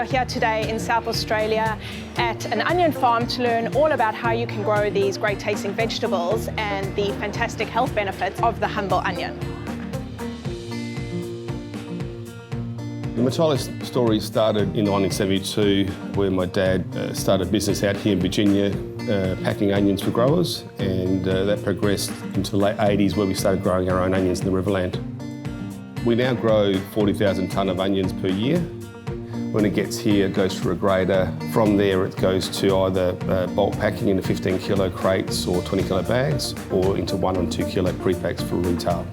are here today in South Australia at an onion farm to learn all about how you can grow these great tasting vegetables and the fantastic health benefits of the humble onion. The Mitolo story started in 1972 where my dad started a business out here in Virginia packing onions for growers, and that progressed into the late 80s where we started growing our own onions in the Riverland. We now grow 40,000 tonne of onions per year. When it gets here, it goes through a grader. From there, it goes to either bulk packing into 15 kilo crates or 20 kilo bags, or into 1 and 2 kilo pre-packs for retail.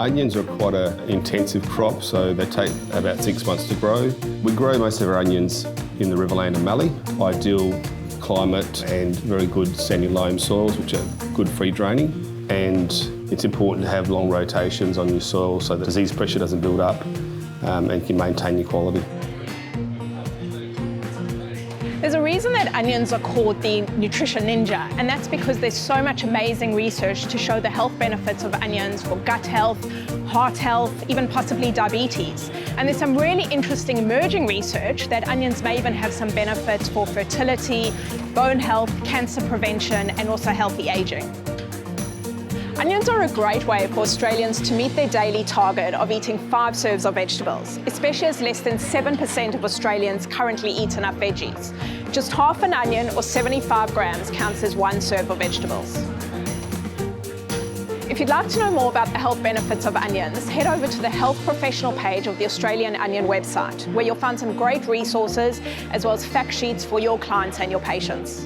Onions are quite an intensive crop, so they take about 6 months to grow. We grow most of our onions in the Riverland and Mallee, ideal climate and very good sandy loam soils, which are good free draining. And it's important to have long rotations on your soil so that disease pressure doesn't build up and can maintain your quality. There's a reason that onions are called the nutrition ninja, and that's because there's so much amazing research to show the health benefits of onions for gut health, heart health, even possibly diabetes. And there's some really interesting emerging research that onions may even have some benefits for fertility, bone health, cancer prevention, and also healthy aging. Onions are a great way for Australians to meet their daily target of eating 5 serves of vegetables, especially as less than 7% of Australians currently eat enough veggies. Just half an onion or 75 grams counts as 1 serve of vegetables. If you'd like to know more about the health benefits of onions, head over to the health professional page of the Australian Onion website, where you'll find some great resources as well as fact sheets for your clients and your patients.